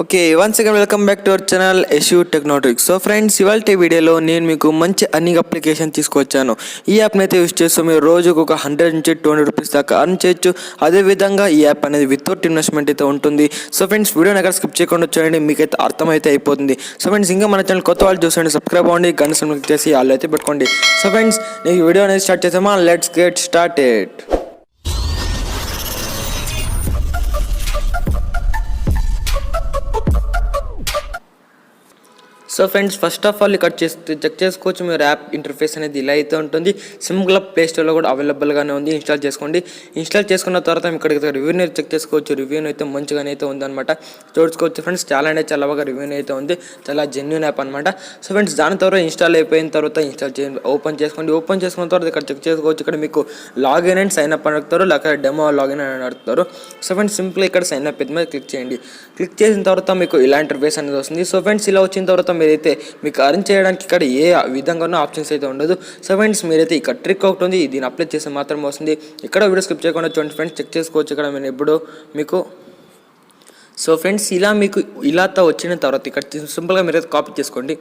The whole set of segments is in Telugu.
Okay, once again welcome back to our channel Yashu Techno. So friends, ఇవాళ వీడియోలో నేను మీకు మంచి అర్నింగ్ అప్లికేషన్ తీసుకొచ్చాను. ఈ యాప్ని అయితే యూస్ చేస్తూ మీరు రోజుకు ఒక 100 నుంచి 200 రూపీస్ దాకా అర్న్ చేయొచ్చు. అదేవిధంగా ఈ యాప్ అనేది వితౌట్ ఇన్వెస్ట్మెంట్ అయితే ఉంటుంది. సో ఫ్రెండ్స్, వీడియోని ఎక్కడ స్కిప్ చేయకుండా చూడండి, మీకైతే అర్థమైతే అయిపోతుంది. సో ఫ్రెండ్స్, ఇంకా మన ఛానల్ కొత్త వాళ్ళు చూసండి, సబ్స్క్రైబ్ అవ్వండి, గంట క్లిక్ చేసి వాళ్ళు అయితే పెట్టుకోండి. సో ఫ్రెండ్స్, నేను వీడియో అనేది స్టార్ట్ చేసామా, let's get started. So friends, first of all ఇక్కడ చెక్ చేసుకోవచ్చు, మీరు యాప్ ఇంటర్ఫేస్ అనేది ఇలా అయితే ఉంటుంది. సింపుల్గా ప్లే స్టోర్లో కూడా అవైలబుల్గానే ఉంది, ఇన్స్టాల్ చేసుకోండి. ఇన్స్టాల్ చేసుకున్న తర్వాత ఇక్కడికి రివ్యూని చెక్ చేసుకోవచ్చు. రివ్యూని అయితే మంచిగానే అయితే ఉందన్నమాట, చూసుకోవచ్చు ఫ్రెండ్స్. చాలా అంటే చాలా బాగా రివ్యూని అయితే ఉంది, చాలా జెన్యూన్ యాప్ అనమాట. సో ఫ్రెండ్స్, దాని తర్వాత ఇన్స్టాల్ అయిపోయిన తర్వాత ఓపెన్ చేసుకోండి. ఓపెన్ చేసుకున్న తర్వాత ఇక్కడ చెక్ చేసుకోవచ్చు. ఇక్కడ మీకు లాగిన్ అండ్ సైన్ అప్ అని అడుగుతారు, లేకపోతే డెమో లాగిన్ అని అడుగుతారు. సో ఫ్రెండ్స్, సింపుల్ ఇక్కడ సైన్ అప్ మీద క్లిక్ చేయండి. క్లిక్ చేసిన తర్వాత మీకు ఇలా ఇంటర్ఫేస్ అనేది వస్తుంది. సో ఫ్రెండ్స్, ఇలా వచ్చిన తర్వాత మీరైతే మీకు అర్న్ చేయడానికి ఇక్కడ ఏ విధంగానో ఆప్షన్స్ అయితే ఉండదు. సో ఫ్రెండ్స్, మీరైతే ఇక్కడ ట్రిక్ ఒకటి ఉంది, దీన్ని అప్లై చేస్తే మాత్రం వస్తుంది. ఇక్కడ వీడియో స్కిప్ చేయకుండా చూడండి ఫ్రెండ్స్, చెక్ చేసుకోవచ్చు. ఇక్కడ నేను ఎప్పుడు మీకు సో ఫ్రెండ్స్, ఇలా మీకు ఇలాతో వచ్చిన తర్వాత ఇక్కడ సింపుల్గా మీరైతే కాపీ చేసుకోండి.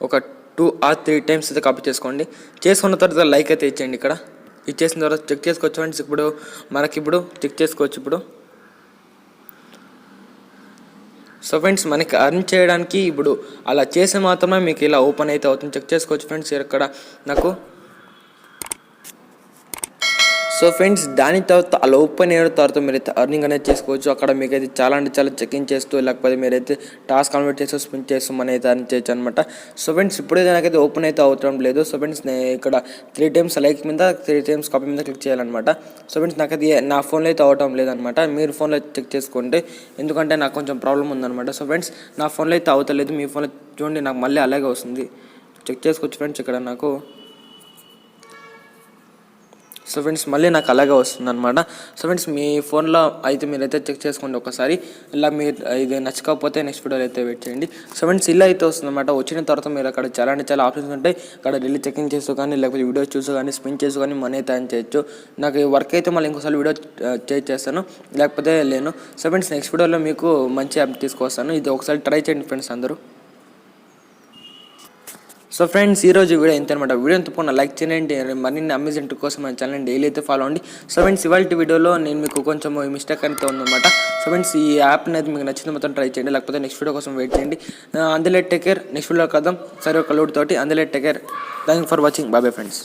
ఒక 2 or 3 టైమ్స్ అయితే కాపీ చేసుకోండి. చేసుకున్న తర్వాత లైక్ అయితే ఇచ్చేయండి. ఇక్కడ ఇచ్చేసిన తర్వాత చెక్ చేసుకోవచ్చు ఫ్రెండ్స్. ఇప్పుడు చెక్ చేసుకోవచ్చు. ఇప్పుడు సో ఫ్రెండ్స్, మనకి అర్న్ చేయడానికి ఇప్పుడు అలా చేస్తే మాత్రమే మీకు ఇలా ఓపెన్ అయితే అవుతుంది. చెక్ చేసుకోవచ్చు ఫ్రెండ్స్. ఇక్కడ నాకు సో ఫ్రెండ్స్, దాని తర్వాత అలా ఓపెన్ అయిన తర్వాత మీరైతే అర్నింగ్ అనేది చేసుకోవచ్చు. అక్కడ మీకైతే చాలా అంటే చాలా చెకింగ్ చేస్తూ, లేకపోతే మీరైతే టాస్క్ కన్వర్ట్ చేస్తూ స్పిన్ చేస్తూ మన అయితే అర్న్ చేయొచ్చు అనమాట. సో ఫ్రెండ్స్, ఇప్పుడైతే నాకైతే ఓపెన్ అయితే అవసరం లేదు. సో ఫ్రెండ్స్, నేను ఇక్కడ 3 టైమ్స్ లైక్ మీద 3 టైమ్స్ కాపీ మీద క్లిక్ చేయాలన్నమాట. సో ఫ్రెండ్స్, నాకైతే నా ఫోన్లో అయితే అవటం లేదనమాట. మీరు ఫోన్లో చెక్ చేసుకోండి, ఎందుకంటే నాకు కొంచెం ప్రాబ్లం ఉందన్నమాట. సో ఫ్రెండ్స్, నా ఫోన్లో అయితే అవతలేదు, మీ ఫోన్లో చూడండి, నాకు మళ్ళీ అలాగే వస్తుంది. చెక్ చేసుకోవచ్చు ఫ్రెండ్స్. ఇక్కడ నాకు సో ఫ్రెండ్స్, మళ్ళీ నాకు అలాగే వస్తుంది అనమాట. సో ఫ్రెండ్స్, మీ ఫోన్లో అయితే మీరైతే చెక్ చేసుకోండి ఒకసారి. ఇలా మీరు ఇది నచ్చకపోతే నెక్స్ట్ వీడియోలో అయితే వెయిట్ చేయండి. సో ఫ్రెండ్స్, ఇలా అయితే వస్తుంది అనమాట. వచ్చిన తర్వాత మీరు అక్కడ చాలా అంటే చాలా ఆప్షన్స్ ఉంటాయి. అక్కడ ఢిల్లీ చెకింగ్ చేస్తూ కానీ, లేకపోతే వీడియో చూస్తూ కానీ, స్పిన్ చేస్తూ కానీ మనీ అయితే అని చేయొచ్చు. నాకు వర్క్ అయితే మళ్ళీ ఇంకోసారి వీడియో చేస్తాను, లేకపోతే లేను. సో ఫ్రెండ్స్, నెక్స్ట్ వీడియోలో మీకు మంచి యాప్ తీసుకొస్తాను. ఇది ఒకసారి ట్రై చేయండి ఫ్రెండ్స్ అందరూ. సో ఫ్రెండ్స్, ఈరోజు వీడియో ఎంత అనమాట. వీడియో తప్పకుండా లైక్ చేయండి. మరిన్ని అమేజింగ్ కోసం మన ఛానల్ డైలీ అయితే ఫాలో అవ్వండి. సో ఫ్రెండ్స్, ఇవాళ వీడియోలో నేను మీకు కొంచెం మిస్టేక్ అయితే ఉందన్నమాట. సో ఫ్రెండ్స్, ఈ యాప్ అనేది మీకు నచ్చింది మొత్తం ట్రై చేయండి, లేకపోతే నెక్స్ట్ వీడియో కోసం వెయిట్ చేయండి. అందులో టేక్ కేర్. నెక్స్ట్ వీడియో కదాం సరే ఒక లోడ్ తోటి. అందులో take care. Thank you for watching. Bye bye friends.